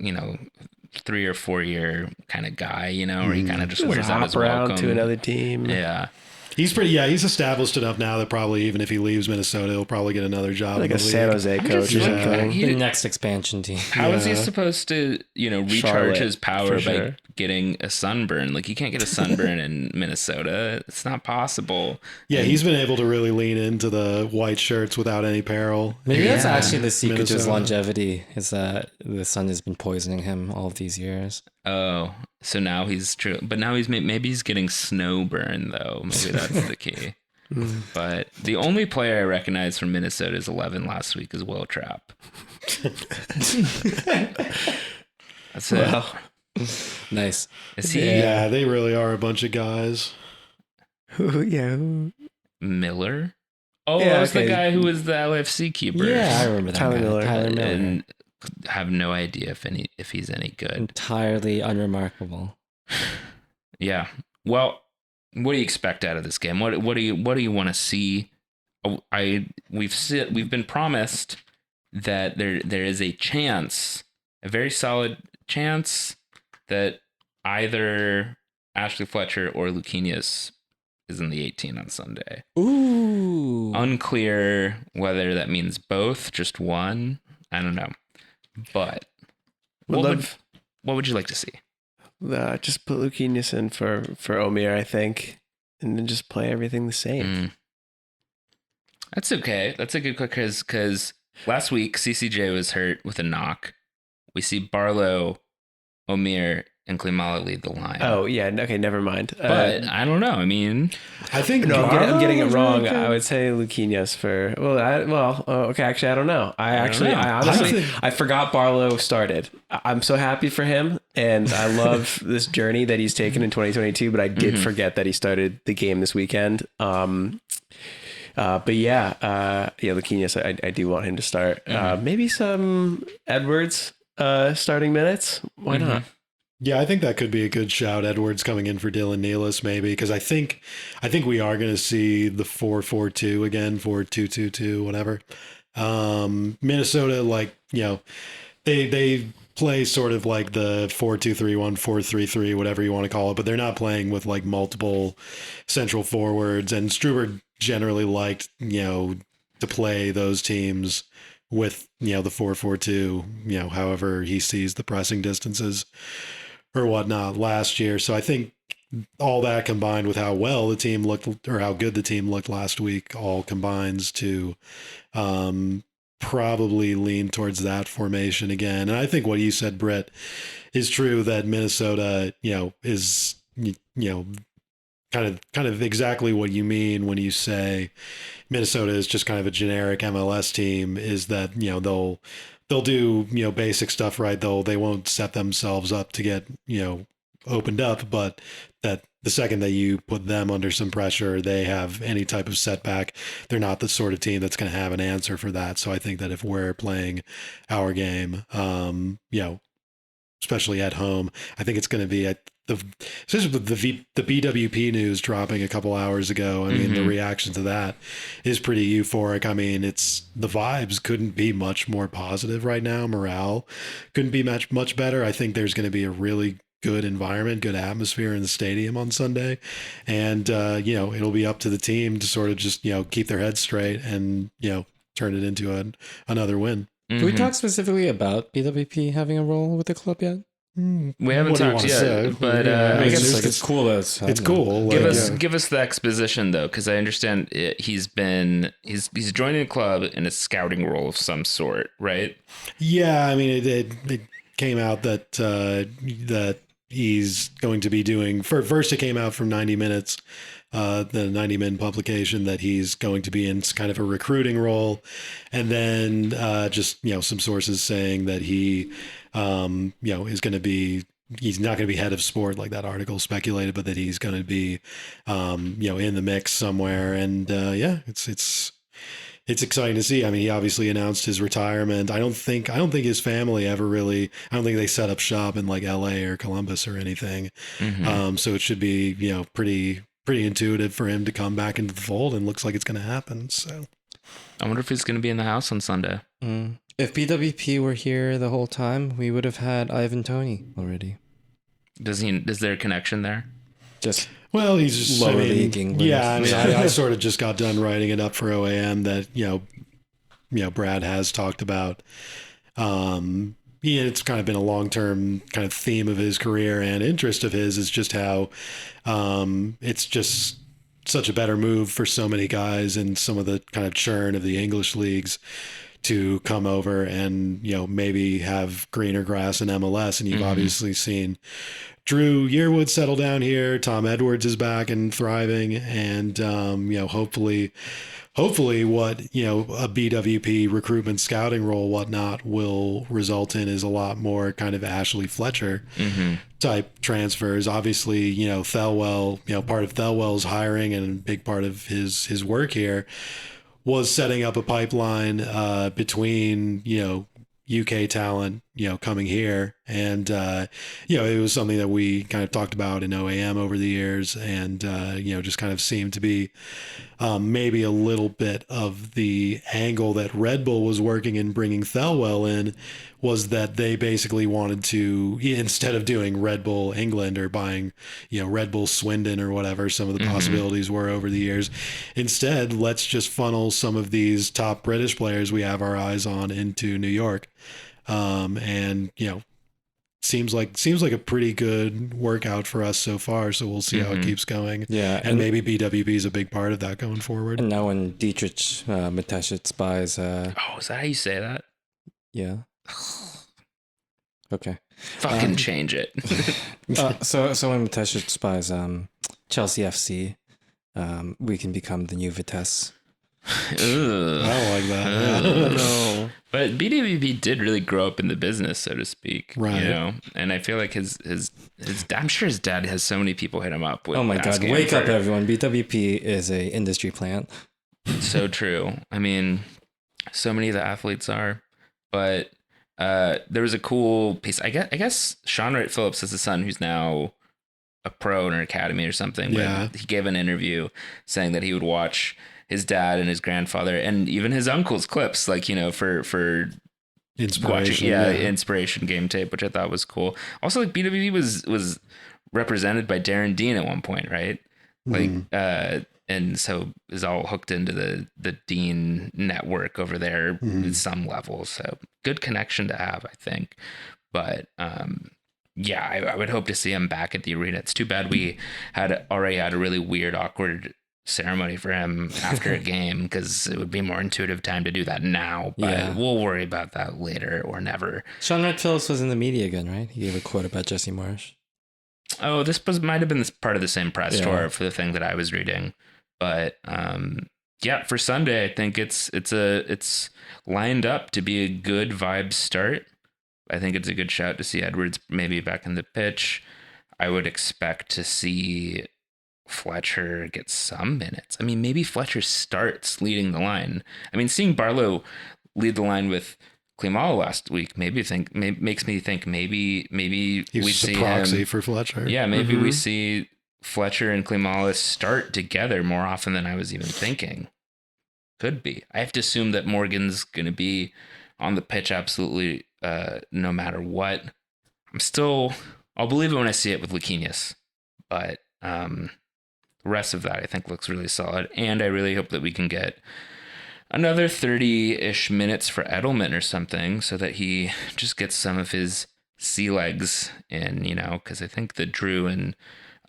3 or 4 year kind of guy, where he kind of just wears out his welcome to another team. Yeah. He's he's established enough now that probably even if he leaves Minnesota, he'll probably get another job. Like a San Jose coach or something. The next expansion team. How is he supposed to, recharge Charlotte, his power for by sure. getting a sunburn? Like, you can't get a sunburn in Minnesota. It's not possible. Yeah, he's been able to really lean into the white shirts without any peril. Maybe that's actually the secret to his Minnesota. longevity is that the sun has been poisoning him all of these years. Oh, so now he's true. But now maybe he's getting snow burn, though. Maybe that's the key. But the only player I recognize from Minnesota's 11 last week is Will Trapp. That's it. Wow. Nice. Is he Yeah, they really are a bunch of guys. Who? Miller? Oh, Yeah, that was the okay. guy who was the LAFC keeper. Yeah, I remember that. Tyler guy. Miller. Tyler Miller. And have no idea if he's any good. Entirely unremarkable. Yeah. Well, what do you expect out of this game? What do you want to see? We've been promised that there is a chance, a very solid chance that either Ashley Fletcher or Lucchinius is in the 18 on Sunday. Ooh. Unclear whether that means both, just one. I don't know. But what would you like to see? Just put Lucchinius in for Omir, I think, and then just play everything the same. That's okay. That's a good quick because last week CCJ was hurt with a knock. We see Barlow, Omir, and Klimala lead the line. Oh yeah, okay, never mind. But I don't know. I mean, I think No, I'm getting it was wrong. really good. I would say Lucchinius for okay. Actually, I don't know. I honestly, I forgot Barlow started. I'm so happy for him, and I love this journey that he's taken in 2022. But I did forget that he started the game this weekend. But Lucchinius, I do want him to start. Maybe some Edwards starting minutes. Why not? Yeah, I think that could be a good shout. Edwards coming in for Dylan Nealis, maybe, because I think we are going to see the 4-4-2 again, 4-2-2-2, whatever. Minnesota, they play sort of like the 4-2-3-1, 4-3-3, whatever you want to call it, but they're not playing with like multiple central forwards. And Struber generally liked, to play those teams with, the 4-4-2, however he sees the pressing distances or whatnot last year. So I think all that combined with how well the team looked or how good the team looked last week all combines to probably lean towards that formation again. And I think what you said, Brit, is true that Minnesota, is, kind of exactly what you mean when you say Minnesota is just kind of a generic MLS team, is that, they'll do, basic stuff right. They won't set themselves up to get, opened up, but that the second that you put them under some pressure, they have any type of setback. They're not the sort of team that's going to have an answer for that. So I think that if we're playing our game, especially at home, I think it's going to be especially with the BWP news dropping a couple hours ago. I mean, the reaction to that is pretty euphoric. I mean, the vibes couldn't be much more positive right now. Morale couldn't be much better. I think there's going to be a really good environment, good atmosphere in the stadium on Sunday. And, it'll be up to the team to sort of just, keep their heads straight and, turn it into another win. Can we talk specifically about BWP having a role with the club yet? We haven't talked yet, but I guess it's cool. It's cool. Give us the exposition though, because I understand he's joining the club in a scouting role of some sort, right? Yeah, I mean, it came out that he's going to be doing. First, it came out from 90 Minutes, the 90 Min publication, that he's going to be in kind of a recruiting role, and then just some sources saying that he is going to be. He's not going to be head of sport like that article speculated, but that he's going to be in the mix somewhere. And it's exciting to see. I mean, he obviously announced his retirement. I don't think his family ever really. I don't think they set up shop in like LA or Columbus or anything. So it should be pretty intuitive for him to come back into the fold, and looks like it's going to happen. So I wonder if he's going to be in the house on Sunday. If BWP were here the whole time, we would have had Ivan Toney already. Is there a connection there? Well, he's just lower league England. Yeah, I mean, I sort of just got done writing it up for OAM that Brad has talked about. It's kind of been a long-term kind of theme of his career and interest of his, is just how it's just such a better move for so many guys and some of the kind of churn of the English leagues to come over and maybe have greener grass in MLS. And you've obviously seen Drew Yearwood settle down here. Tom Edwards is back and thriving, and hopefully what a BWP recruitment scouting role whatnot will result in is a lot more kind of Ashley Fletcher type transfers. Obviously, Thelwell, part of Thelwell's hiring and a big part of his work here was setting up a pipeline between UK talent coming here, and it was something that we kind of talked about in OAM over the years, and just kind of seemed to be maybe a little bit of the angle that Red Bull was working in bringing Thelwell in, was that they basically wanted to, instead of doing Red Bull England or buying Red Bull Swindon or whatever some of the possibilities were over the years, instead let's just funnel some of these top British players we have our eyes on into New York. And seems like a pretty good workout for us so far. So we'll see how it keeps going. Yeah, and maybe BWP is a big part of that going forward. And now when Dietrich Mateschitz buys, is that how you say that? Yeah. Okay. Fucking change it. So when Mateschitz buys Chelsea FC, we can become the new Vitesse. I don't like that. No. But BWP did really grow up in the business, so to speak. Right. And I feel like his I'm sure his dad has so many people hit him up with. Oh my God. Wake up, everyone. BWP is a industry plant. So true. I mean, so many of the athletes are, but there was a cool piece. I guess Sean Wright Phillips is the son who's now a pro in an academy or something. Yeah. But he gave an interview saying that he would watch his dad and his grandfather and even his uncle's clips, like, for inspiration. Watching, inspiration game tape, which I thought was cool. Also, like, BWP was represented by Darren Dean at one point, right? Like, and so is all hooked into the Dean network over there at some level. So good connection to have, I think. But I would hope to see him back at the arena. It's too bad we already had a really weird, awkward ceremony for him after a game, because it would be more intuitive time to do that now. But we'll worry about that later or never. Sean Wright Phillips was in the media again, right? He gave a quote about Jesse Marsh. Oh, might have been this part of the same press tour for the thing that I was reading, but yeah, for Sunday, I think it's lined up to be a good vibe start. I think it's a good shout to see Edwards maybe back in the pitch. I would expect to see Fletcher get some minutes. I mean, maybe Fletcher starts leading the line. I mean, seeing Barlow lead the line with Klimala last week makes me think maybe we see a proxy him for Fletcher. Yeah, maybe we see Fletcher and Klimala start together more often than I was even thinking. Could be. I have to assume that Morgan's going to be on the pitch absolutely no matter what. I'll believe it when I see it with Luquinhas, but the rest of that I think looks really solid, and I really hope that we can get another 30-ish minutes for Edelman or something so that he just gets some of his sea legs in, because I think the Drew and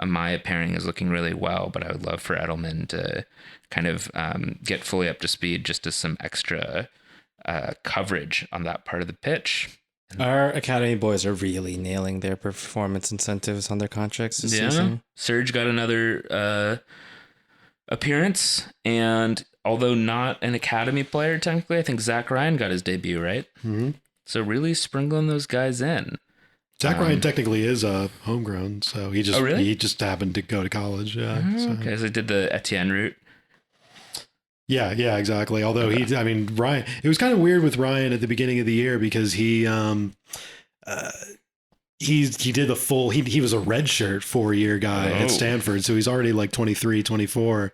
Amaya pairing is looking really well, but I would love for Edelman to kind of get fully up to speed just as some extra coverage on that part of the pitch. Our academy boys are really nailing their performance incentives on their contracts this season. Serge got another appearance, and although not an academy player technically, I think Zach Ryan got his debut, right? Mm-hmm. So really sprinkling those guys in. Zach Ryan technically is homegrown, so he just happened to go to college. Yeah. Okay, so he did the Etienne route. Yeah, exactly. Although Ryan, it was kind of weird with Ryan at the beginning of the year because he did the full, he was a redshirt 4-year guy at Stanford. So he's already like 23, 24.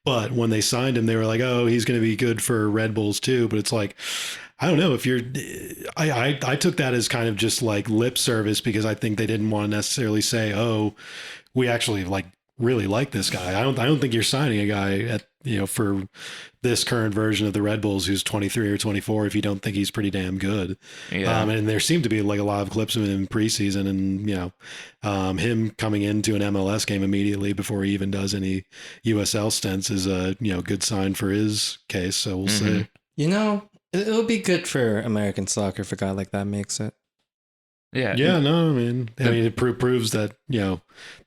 But when they signed him, they were like, oh, he's going to be good for Red Bulls too. But it's like, I don't know if I took that as kind of just like lip service because I think they didn't want to necessarily say, oh, we actually really like this guy. I don't think you're signing a guy for this current version of the Red Bulls who's 23 or 24 if you don't think he's pretty damn good. Yeah. And there seemed to be like a lot of clips of him in preseason, and him coming into an MLS game immediately before he even does any USL stints is a good sign for his case. So we'll see. It'll be good for American soccer if a guy like that makes it. Yeah. No, I mean, it proves that,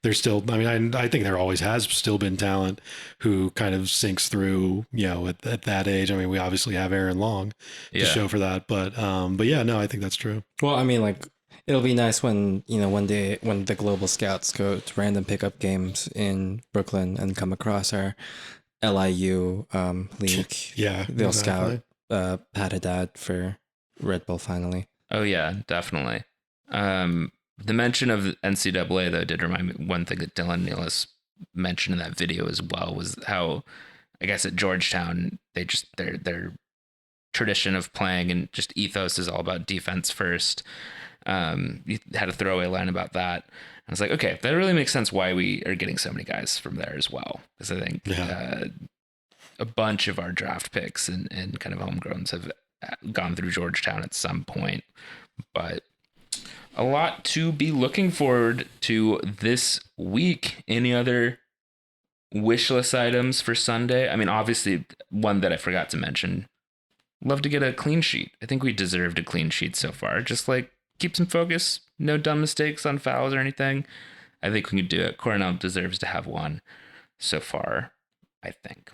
there's still, I think there always has still been talent who kind of sinks through, at that age. I mean, we obviously have Aaron Long to show for that, but yeah, no, I think that's true. Well, I mean, it'll be nice when, when the global scouts go to random pickup games in Brooklyn and come across our LIU league. Yeah. They'll scout Pat Haddad for Red Bull finally. Oh yeah, definitely. The mention of NCAA though did remind me one thing that Dylan Nealis mentioned in that video as well was how I guess at Georgetown they just their tradition of playing and just ethos is all about defense first. You had a throwaway line about that. And it's like, okay, that really makes sense why we are getting so many guys from there as well. Because I think a bunch of our draft picks and kind of homegrowns have gone through Georgetown at some point, but a lot to be looking forward to this week. Any other wish list items for Sunday? I mean, obviously, one that I forgot to mention. Love to get a clean sheet. I think we deserved a clean sheet so far. Just keep some focus, no dumb mistakes on fouls or anything. I think we can do it. Coronel deserves to have one so far, I think.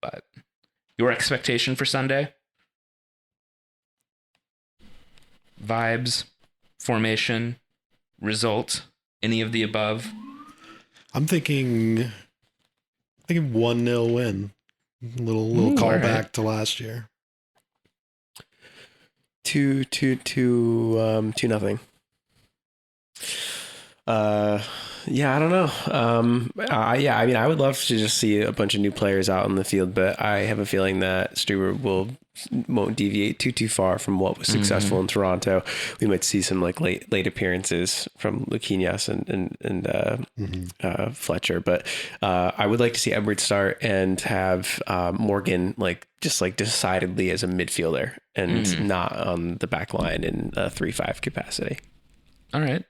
But your expectation for Sunday? Vibes? Formation, result, any of the above? I'm thinking 1-0 win. Little callback to last year. 2-0. Yeah, I don't know. I would love to just see a bunch of new players out on the field, but I have a feeling that Struber won't deviate too far from what was successful in Toronto. We might see some late appearances from Luquinhas and Fletcher, but I would like to see Edwards start and have Morgan decidedly as a midfielder and not on the back line in a 3-5 capacity. All right.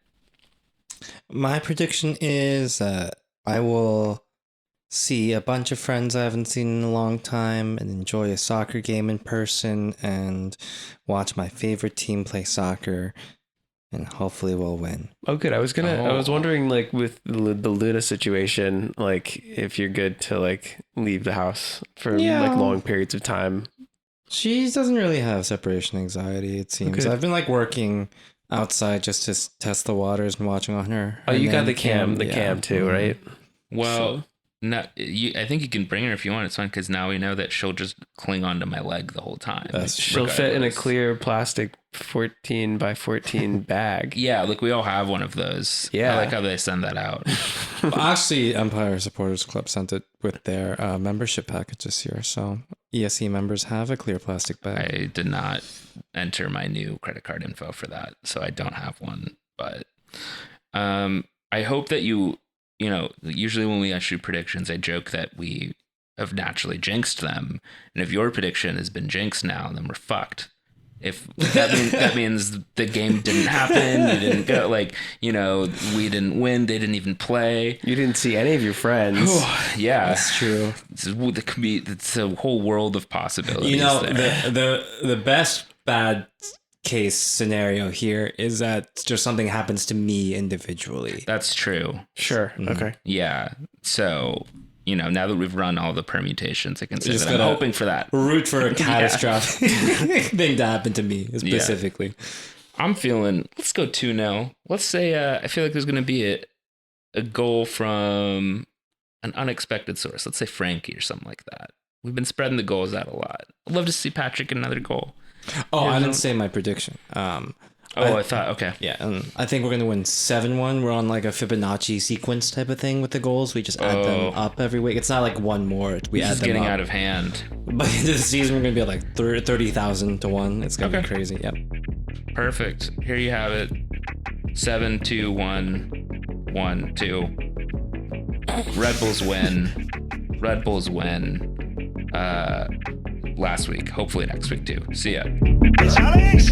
My prediction is I will see a bunch of friends I haven't seen in a long time and enjoy a soccer game in person and watch my favorite team play soccer and hopefully we'll win. Oh, good. I was wondering, like, with the Luna situation, like, if you're good to, like, leave the house for, like, long periods of time. She doesn't really have separation anxiety, it seems. Okay. I've been, like, working outside just to test the waters and watching on her. Oh, you got the cam too, right? Well, no, I think you can bring her if you want. It's fine because now we know that she'll just cling onto my leg the whole time. She'll fit in a clear plastic 14 by 14 bag. Yeah, like we all have one of those. Yeah. I like how they send that out. Well, actually, Empire Supporters Club sent it with their membership package this year. So ESE members have a clear plastic bag. I did not enter my new credit card info for that, so I don't have one. But I hope that you know, usually when we actually predictions, I joke that we have naturally jinxed them. And if your prediction has been jinxed now, then we're fucked. If that means the game didn't happen, you didn't go, like, you know, we didn't win, they didn't even play. You didn't see any of your friends. Yeah, That's true. It's a whole world of possibilities. You know, there. the best bad case scenario here is that just something happens to me individually. That's true. Sure. Okay. Yeah. So, you know, now that we've run all the permutations, I can say just that I'm gotta hoping for that. Root for a catastrophic thing to happen to me specifically. I'm feeling, let's go 2-0. Let's say, I feel like there's going to be a goal from an unexpected source. Let's say Frankie or something like that. We've been spreading the goals out a lot. I'd love to see Patrick get another goal. Oh, I didn't say my prediction. I thought, okay. Yeah, I think we're going to win 7-1. We're on like a Fibonacci sequence type of thing with the goals. We just add them up every week. It's not like one more. We add them getting up. out of hand. By the end of the season, we're going to be at like 30,000 to 1. It's going to be crazy. Yep. Perfect. Here you have it. 7, 2, 1, 1, 2. Red Bulls win. Red Bulls win. Last week. Hopefully next week too. See ya. Alex!